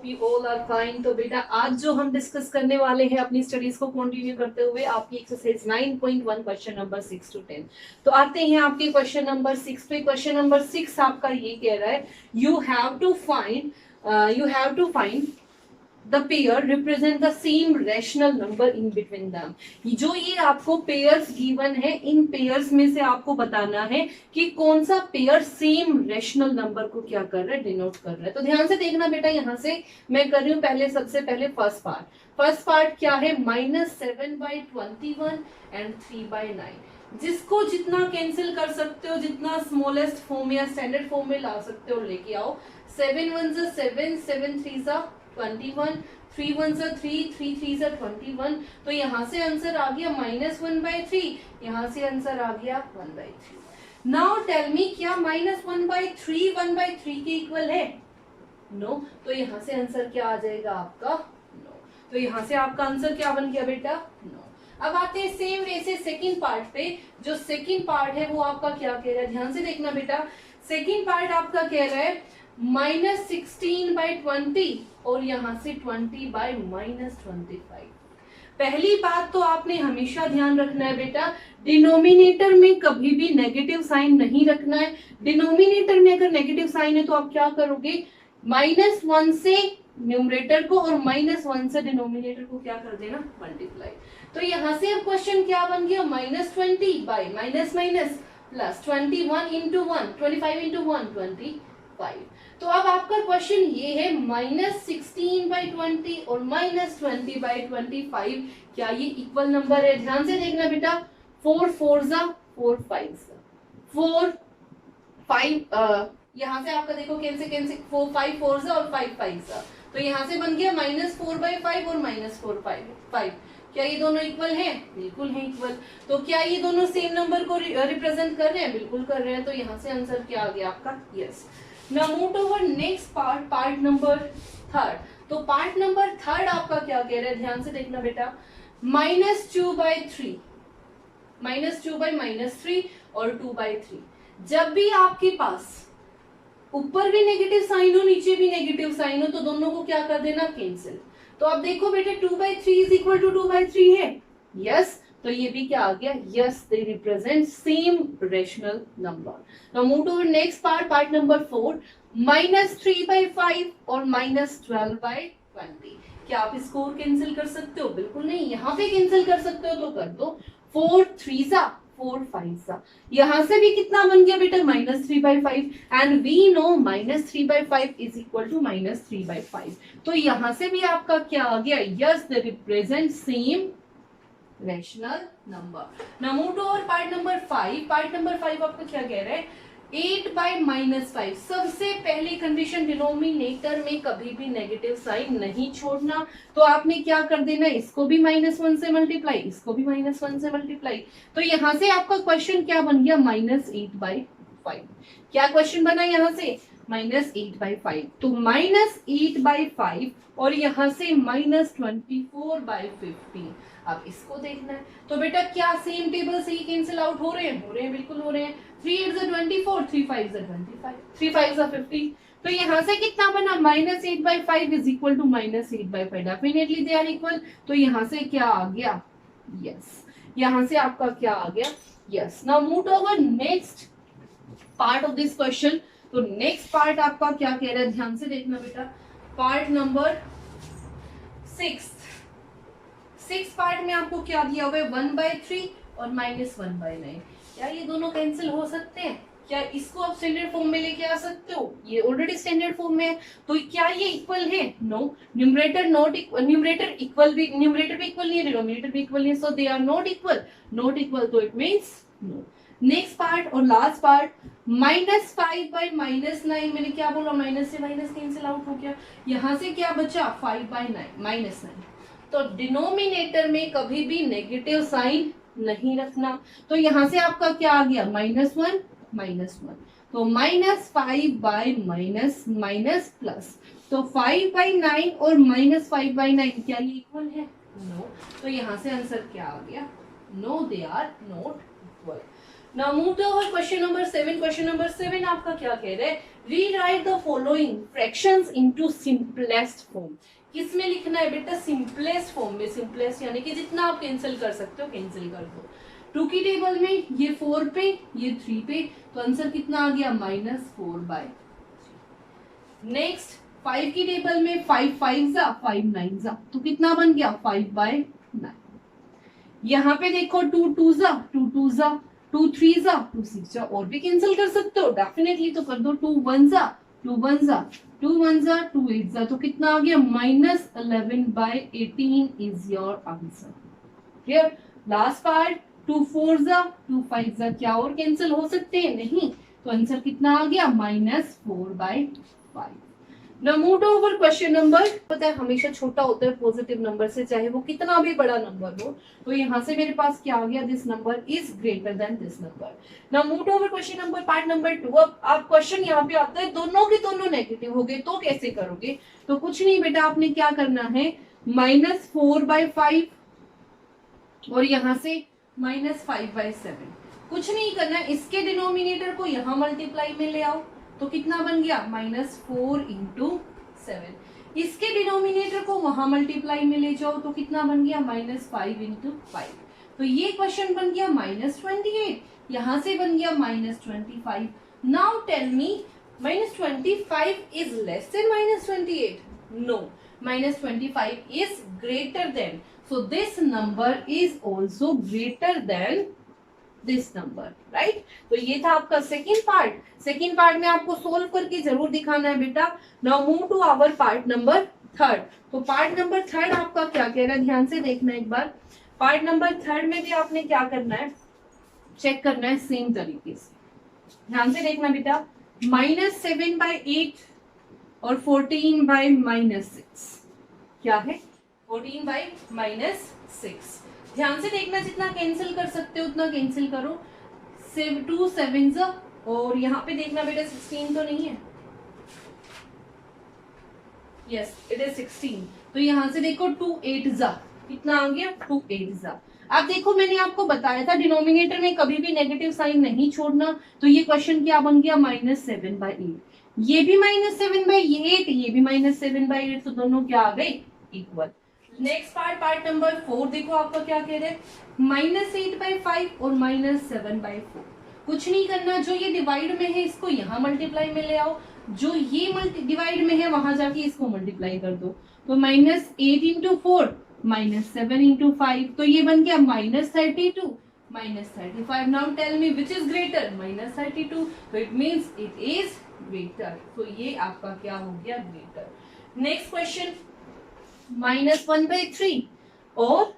Hope you all are fine. तो बेटा आज जो हम डिस्कस करने वाले हैं अपनी स्टडीज को कंटिन्यू करते हुए आपकी एक्सरसाइज 9.1 क्वेश्चन नंबर 6 to 10। तो आते हैं आपके क्वेश्चन नंबर 6 पे। क्वेश्चन नंबर 6 आपका ये कह रहा है you have to find the pair represent the same rational number in between them। जो ये आपको पेयर्स गिवन है, इन पेयर्स में से आपको बताना है कि कौन सा पेयर सेम रेशनल नंबर को क्या कर रहा है, डिनोट कर रहा है। तो ध्यान से देखना बेटा, यहाँ से मैं कर रही हूँ सबसे पहले फर्स्ट पार्ट क्या है, -7/21 एंड 3/9। जिसको जितना कैंसिल कर सकते हो, जितना स्मॉलेस्ट फॉर्म या स्टैंडर्ड फॉर्म में ला सकते हो लेके आओ। 7 1 7, 7 3 21, 3 1 3, 3 3 21। तो यहाँ से आंसर आ गया -1/3, यहाँ से आंसर आ गया 1/3। नाउ टेल मी, क्या -1/3 1/3 के इक्वल है? नो। तो यहाँ से आंसर क्या आ जाएगा आपका? नो। तो यहाँ से आपका आंसर क्या बन गया बेटा? नो। अब आते हैं सेम वे से सेकेंड पार्ट पे। जो सेकेंड पार्ट है वो आपका क्या कह रहा है, ध्यान से देखना बेटा। सेकेंड पार्ट आपका कह रहा है -16/20 और यहाँ से 20/-25। पहली बात तो आपने हमेशा ध्यान रखना है बेटा, डिनोमिनेटर में कभी भी नेगेटिव साइन नहीं रखना है। डिनोमिनेटर में अगर नेगेटिव साइन है तो आप क्या करोगे, -1 से न्यूमरेटर को और -1 से डिनोमिनेटर को क्या कर देना, मल्टीप्लाई। तो यहाँ से अब क्वेश्चन क्या बन गया, -20 by minus plus 21 into 1, 25 into 1, 25। तो अब आपका क्वेश्चन ये है -16/20 और -20/25 क्या ये इक्वल नंबर है? ध्यान से देखना बेटा। 4 4 4 5 4 5, यहाँ से आपका देखो कैसे 4 5 4 और 5 5। तो यहाँ से बन गया -4/5 और -4/5। क्या ये दोनों इक्वल हैं? बिल्कुल है इक्वल। तो क्या ये दोनों सेम नंबर को रिप्रेजेंट कर रहे हैं? बिल्कुल कर रहे हैं। तो यहाँ से आंसर क्या आ गया आपका? Yes. Now move to our next part number 3rd। तो पार्ट नंबर 3rd आपका क्या कह रहा है, ध्यान से देखना बेटा। -2/3, -2/-3 और 2/3। जब भी आपके पास ऊपर भी नेगेटिव साइन हो, नीचे भी नेगेटिव साइन हो, तो दोनों को क्या कर देना, कैंसिल। तो अब देखो बेटे 2/3 इज इक्वल टू 2/3 है। यस। तो ये भी क्या आ गया, yes, they represent same rational number. Now move to next part number 4, -3/5 और -12/20। क्या आप इसको कैंसिल कर सकते हो? बिल्कुल नहीं। यहाँ पे कैंसिल कर सकते हो तो कर दो। 4 3 4 5। यहाँ से भी कितना बन गया बेटा, -3/5 and we know -3/5 is equal to -3/5। तो यहाँ से भी आपका क्या आ गया, yes, they represent same rational number. Now move to our part number 5। Part number 5 आपको क्या कह रहा है, 8/-5। सबसे पहली कंडीशन, डिनोमिनेटर में कभी भी नेगेटिव साइन नहीं छोड़ना। तो आपने क्या कर देना, इसको भी -1 से मल्टीप्लाई, इसको भी -1 से मल्टीप्लाई। तो यहाँ से आपका क्वेश्चन क्या बन गया, -8/5। क्या क्वेश्चन बना यहाँ से, -8/5। तो -8/5 और यहाँ से -24/15। अब इसको देखना है। तो बेटा क्या सेम टेबल से ही कैंसिल आउट हो रहे हैं? हो रहे हैं, बिल्कुल हो रहे हैं। 3 8 24, 3 5 25, 3 5 50। तो यहाँ से कितना बना, -8/5 is equal to -8/5। Definitely they are equal. तो यहाँ से क्या आ गया, यस। यहाँ से आपका क्या आ गया, yes. Now move to our next part of this question. तो नेक्स्ट पार्ट आपका क्या कह रहा है, ध्यान से देखना बेटा। पार्ट नंबर 6 पार्ट में आपको क्या दिया हुआ है, 1/3 और -1/9। क्या ये दोनों कैंसिल हो सकते हैं? क्या इसको आप स्टैंडर्ड फॉर्म में लेके आ सकते हो? ये ऑलरेडी स्टैंडर्ड फॉर्म में है। तो क्या ये इक्वल है? No. Numerator not equal, numerator भी इक्वल नहीं है, डिनोमिनेटर भी इक्वल नहीं है। So they are not equal. तो it means no. Next part और लास्ट पार्ट, -5/-9। मैंने क्या बोला, माइनस से माइनस कैंसिल आउट हो गया। यहाँ से क्या बचा, 5/9 -9। तो डिनोमिनेटर में कभी भी नेगेटिव साइन नहीं रखना। तो यहाँ से आपका क्या आ गया, -1 -1। तो -5/- प्लस, तो 5/9 और -5/9 क्या ये इक्वल है? नो। तो यहाँ से आंसर क्या आ गया, no, they are not equal. Now move to our question number 7. Question number 7 आपका क्या कह रहा है? Rewrite the following fractions into simplest form. किसमें लिखना है बेटा? सिंपलेस्ट फॉर्म में. सिंपलेस्ट यानी कि जितना आप कैंसिल कर सकते हो कैंसिल कर दो. 2 की टेबल में ये 4 पे, ये 3 पे, तो आंसर कितना आ गया? -4/3. नेक्स्ट 5 की टेबल में 5 5 जा 5 9 जा, तो कितना बन गया? 5/9. यहाँ पे देखो 2 2 जा 2 2 जा 2 3 जा 2 6 जा, और भी कैंसिल कर सकते हो डेफिनेटली, तो कर दो. 2 1 जा 2 1 जा 2 1 जा 2 8 जा, तो कितना आ गया? -11/18 is your answer. Clear? Last part 2 4 जा 2 5 जा, क्या और कैंसिल हो सकते हैं? नहीं. तो आंसर कितना आ गया? -4/5. Now move to over question number. पता है हमेशा छोटा होता है पॉजिटिव नंबर से, चाहे वो कितना भी बड़ा नंबर हो. तो यहाँ से मेरे पास क्या आ गया? This number is greater than this number. Now move to over question number part number 2. अब आप क्वेश्चन यहाँ पे आता है दोनों के दोनों नेगेटिव हो गए, तो कैसे करोगे? तो कुछ नहीं बेटा, आपने क्या करना है? -4/5 और यहाँ से -5/7. कुछ नहीं करना है, इसके डिनोमिनेटर को यहाँ मल्टीप्लाई में ले आओ, तो कितना बन गया? -4 × 7. इसके डिनोमिनेटर को वहां मल्टीप्लाई में ले जाओ, तो कितना बन गया? -5 × 5. तो ये क्वेश्चन बन गया -28. यहां से बन गया -25. Now tell me, -25 is less than -28? No, -25 is greater than. So this number is also greater than this number, right? तो ये था आपका सेकेंड पार्ट. सेकेंड पार्ट में आपको सोल्व करके जरूर दिखाना है बेटा. Now move to our part number 3. तो पार्ट नंबर 3 आपका क्या कह रहा है? ध्यान से देखना एक बार. पार्ट नंबर 3 में भी आपने क्या करना है? चेक करना है सेम तरीके से. ध्यान से देखना बेटा. -7/8 और 14/-6 क्या है? 14/-6. ध्यान से देखना, जितना कैंसिल कर सकते हो उतना कैंसिल करो. 2 7 और यहाँ पे देखना बेटा 16 तो नहीं है. Yes it is 16. तो यहाँ से देखो 2 8 जा, कितना आ गया? 2 8 जा. अब देखो मैंने आपको बताया था डिनोमिनेटर में कभी भी नेगेटिव साइन नहीं छोड़ना. तो ये क्वेश्चन क्या बन गया? -7/8. ये भी -7/8, ये भी -7/8, तो दोनों क्या आ गए? इक्वल. नेक्स्ट पार्ट नंबर 4 देखो आपका क्या कह रहे हैं? -8/5 और -7/4. कुछ नहीं करना, जो ये डिवाइड में है इसको यहाँ मल्टीप्लाई में ले आओ, जो ये डिवाइड में है वहां जाके इसको मल्टीप्लाई कर दो. तो -8 × 4 -7 × 5, तो ये बन गया -32 -35. Now tell me which is greater? -32. तो it means it is greater. तो ये आपका क्या हो गया? ग्रेटर. नेक्स्ट क्वेश्चन -1/3 और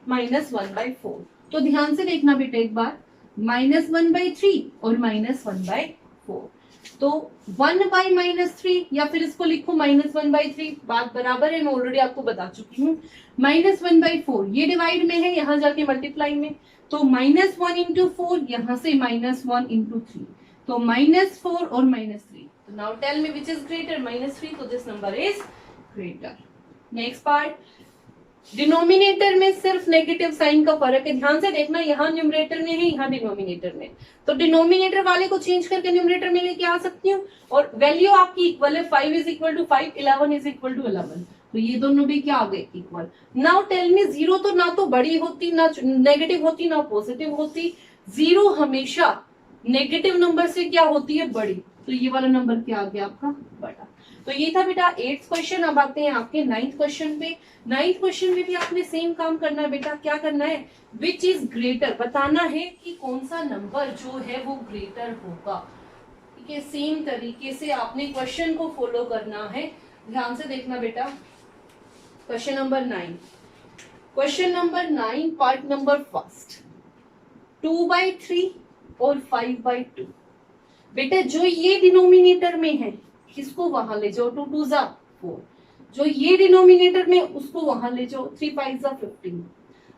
-1/4. तो ध्यान से देखना बेटा एक बार. -1/3 और -1/4. तो 1/-3 या फिर इसको लिखो -1/3, बात बराबर है, मैं ऑलरेडी आपको बता चुकी हूँ. -1/4 ये डिवाइड में है, यहाँ जाके मल्टीप्लाई में, तो -1 × 4, यहाँ से -1 × 3, तो -4 और -3. तो now tell me which is greater? -3. तो this number is greater. Next part, denominator में सिर्फ नेगेटिव साइन का फर्क है. ध्यान से देखना, यहाँ न्यूमरेटर में है, यहाँ डिनोमिनेटर में. तो डिनोमिनेटर वाले को चेंज करके न्यूमरेटर में लेके आ सकती हूँ, और वैल्यू आपकी इक्वल है. 5 = 5, 11 = 11. तो ये दोनों भी क्या आ गए? इक्वल. नाउ टेल मी, 0 तो ना तो बड़ी होती, ना नेगेटिव होती, ना पॉजिटिव होती. 0 हमेशा नेगेटिव नंबर से क्या होती है? बड़ी. तो ये वाला नंबर क्या आ गया आपका? बड़ा. तो ये था बेटा 8th क्वेश्चन. अब आते हैं आपके 9th क्वेश्चन पे. 9th क्वेश्चन में भी आपने सेम काम करना है बेटा. क्या करना है? विच इज ग्रेटर, बताना है कि कौन सा नंबर जो है वो ग्रेटर होगा. ठीक है, सेम तरीके से आपने क्वेश्चन को फॉलो करना है. ध्यान से देखना बेटा. Question number 9. Question number 9 part number first. 2/3 और 5/2. बेटा जो ये डिनोमिनेटर में है इसको वहां ले जाओ. 2 2 = 4. जो ये डिनोमिनेटर में उसको वहां ले जाओ. 3 5 = 15.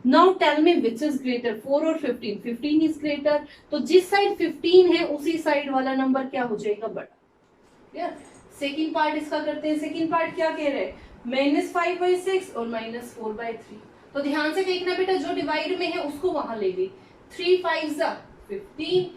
Now tell me which is greater? 4 और 15. 15 इज ग्रेटर. तो जिस साइड 15 है उसी साइड वाला नंबर क्या हो जाएगा? बड़ा. सेकेंड पार्ट इसका करते हैं. सेकेंड पार्ट क्या कह रहे हैं? -5/6 और -4/3. तो ध्यान से देखना बेटा, जो डिवाइड में है उसको वहां ले गई. 3 5 = 15,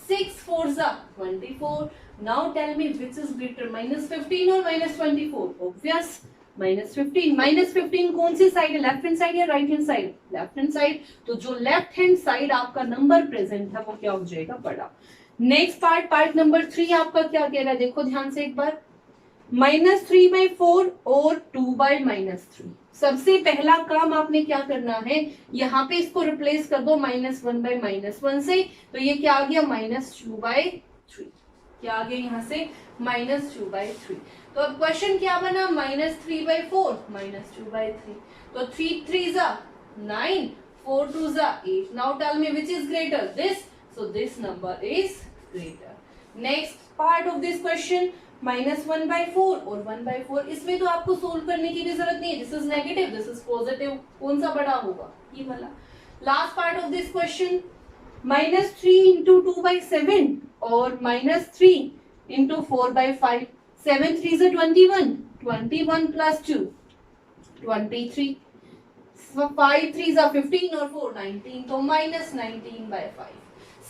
6 4s are 24. Now tell me which is greater, minus 15 or minus 24? Obvious, minus 15. Minus 15 कौन सी साइड है, लेफ्ट हैंड साइड या right hand side? Left hand side. तो जो लेफ्ट हैंड साइड आपका नंबर प्रेजेंट है वो क्या हो जाएगा, बड़ा। नेक्स्ट पार्ट नंबर 3 आपका क्या कह रहा है, देखो ध्यान से एक बार। -3/4 और 2/-3। सबसे पहला काम आपने क्या करना है, यहाँ पे इसको रिप्लेस कर दो -1/-1 से, तो ये क्या आ गया, -2/3। क्या आ गया यहाँ से, -2/3। तो अब क्वेश्चन क्या बना, -3/4 -2/3। तो 3 3s are 9, 4 2s are 8. Now tell me which is greater, this. So this number is greater. Next part of this question, -1/4 और 1/4। इसमें तो आपको सोल्व करने की भी जरूरत नहीं है, this is negative, this is positive, कौन सा बड़ा होगा, ये वाला। Last part of this question, -3 × 2/7 और -3 × 4/5। 7 3s are 21, 21 + 2 23, 5 3s are 15 और 4 19, तो -19/5।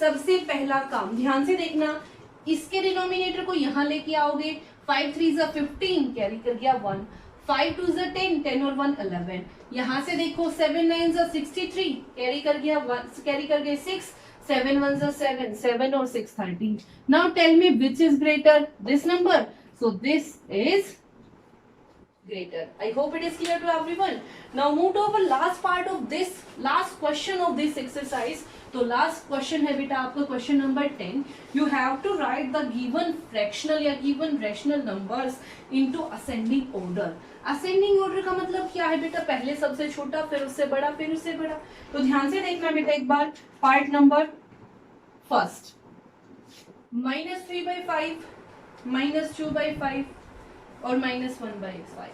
सबसे पहला काम ध्यान से देखना, इसके डिनोमिनेटर को यहां लेके आओगे, 5 3s are 15, कैरी कर गया 1, 5 2s are 10, 10 और 1 11। यहां से देखो 7 9s are 63, कैरी कर गया 1, कैरी कर गए 6, 7 1s are 7, 7 और 6 13। Now tell me which is greater, this number. So this is greater. I hope it is clear to everyone. Now move to our last part of this, last question of this exercise. तो last question है बेटा आपका question number 10. You have to write the given fractional या given rational numbers into ascending order. Ascending order का मतलब क्या है बेटा, पहले सबसे छोटा, फिर उससे बड़ा, फिर उससे बड़ा। तो ध्यान से देखना बेटा एक बार, पार्ट नंबर फर्स्ट, -3/5, -2/5 और -1/5।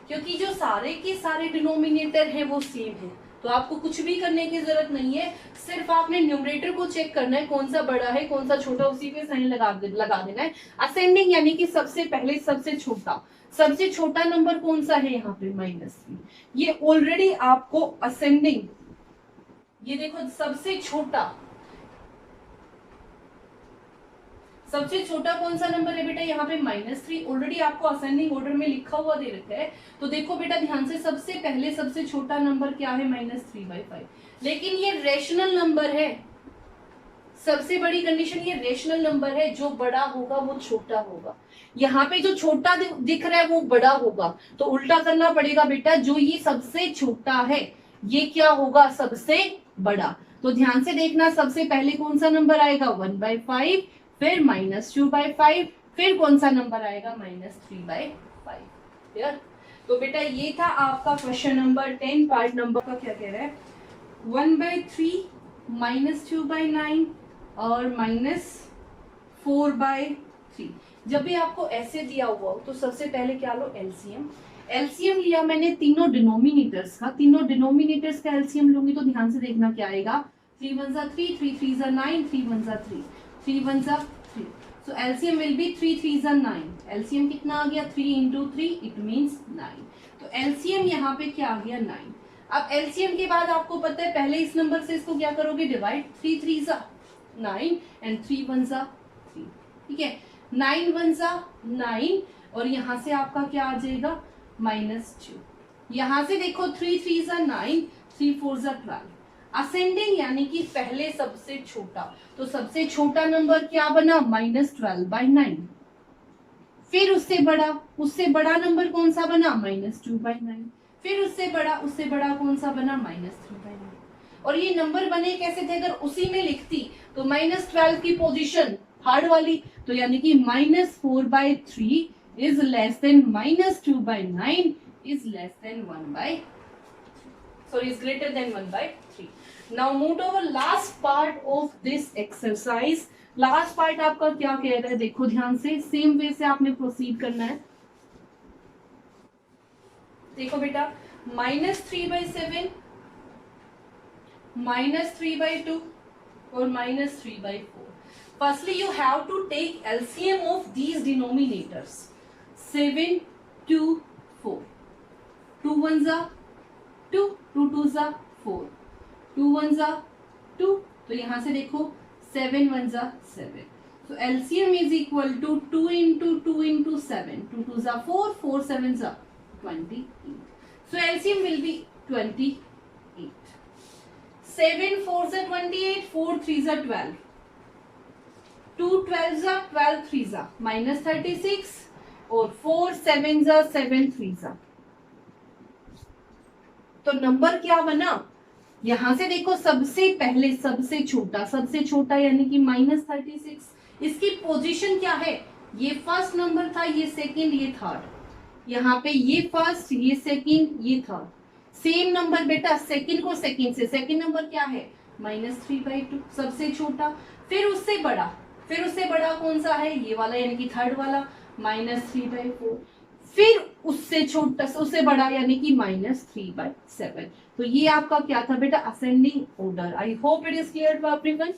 क्योंकि जो सारे के सारे डिनोमिनेटर हैं वो सेम है, तो आपको कुछ भी करने की जरूरत नहीं है, सिर्फ आपने न्यूमरेटर को चेक करना है, कौन सा बड़ा है कौन सा छोटा, उसी पे साइन लगा देना है। असेंडिंग यानी कि सबसे पहले सबसे छोटा नंबर कौन सा है यहाँ पे, -3। ये ऑलरेडी आपको असेंडिंग, ये देखो सबसे छोटा कौन सा नंबर है बेटा, यहाँ पे -3 ऑलरेडी आपको असेंडिंग ऑर्डर में लिखा हुआ दे रखा है। तो देखो बेटा ध्यान से, सबसे पहले सबसे छोटा नंबर क्या है, -3/5। लेकिन ये रेशनल नंबर है, सबसे बड़ी कंडीशन ये रेशनल नंबर है, जो बड़ा होगा वो छोटा होगा। यहाँ पे जो छोटा दिख रहा है वो बड़ा होगा, तो उल्टा करना पड़ेगा बेटा, जो ये सबसे छोटा है ये क्या होगा, सबसे बड़ा। तो ध्यान से देखना, सबसे पहले कौन सा नंबर आएगा, 1/5, फिर -2/5, फिर कौन सा नंबर आएगा, -3/5। क्लियर। तो बेटा ये था आपका क्वेश्चन नंबर 10, पार्ट नंबर का क्या कह रहा है, 1/3, -2/9 और -4/3। जब भी आपको ऐसे दिया हुआ हो तो सबसे पहले क्या लो, एलसीएम लिया मैंने तीनों डिनोमिनेटर्स का, एलसीएम लूंगी तो ध्यान से देखना क्या आएगा, 3 1s are 3, 3 3s are 9, 3 1s are 3, 3 1s are 3। So LCM will be 3 3s are 9। LCM कितना आ गया, 3 × 3 it means 9। तो LCM यहाँ पे क्या आ गया, 9। अब LCM के बाद आपको पता है पहले इस नंबर से इसको क्या करोगे, divide, 3 3s are 9 and 3 1s are 3। ठीक है, 9 1s are 9 और यहाँ से आपका क्या आ जाएगा, -2। यहाँ से देखो 3 3s are 9, 3 4s are 12। Ascending यानी कि पहले सबसे छोटा, तो सबसे छोटा नंबर क्या बना, -12/9। फिर उससे बड़ा नंबर कौन सा बना, -2/9। फिर उससे बड़ा कौन सा बना, -3/9। और ये नंबर बने कैसे थे, अगर उसी में लिखती तो -12 की पोजीशन हार्ड वाली, तो यानी कि -4/3 is less then -2/9 is less then 1/3, sorry is greater than 1/3। Now move to our last part of this exercise। Last part आपका क्या कह रहा है, देखो ध्यान से, सेम वे से आपने प्रोसीड करना है। देखो बेटा, -3/7, -3/2 और -3/4। Firstly you have to take LCM of these denominators, 7 2 4, 2 1s are 2, 2 2s are 4, 2 1s are 2। तो यहां से देखो 7 1 जा 7. So LCM is equal to 2 into 2 into 7. 2 2 जा 4, 4 7 जा 28. So LCM will be 28. 7 4 जा 28, 4 3 जा 12. 2 12 जा 12 3 जा -36 और 4 7 जा 7 3 जा. तो नंबर क्या बना, यहां से देखो सबसे पहले सबसे छोटा यानी कि -36. इसकी पोजीशन क्या है, ये फर्स्ट नंबर था, ये सेकंड, ये थर्ड. यहाँ पे ये फर्स्ट, ये सेकंड, ये थर्ड. सेम नंबर बेटा, सेकंड को सेकंड से, सेकंड नंबर क्या है -3/2 सबसे छोटा. फिर उससे बड़ा कौन सा है, ये वाला यानी कि थर्ड वाला -3/4. फिर उससे छोटा, उससे बड़ा यानी कि -3/7. तो ये आपका क्या था बेटा, ascending order. I hope it is clear to everyone.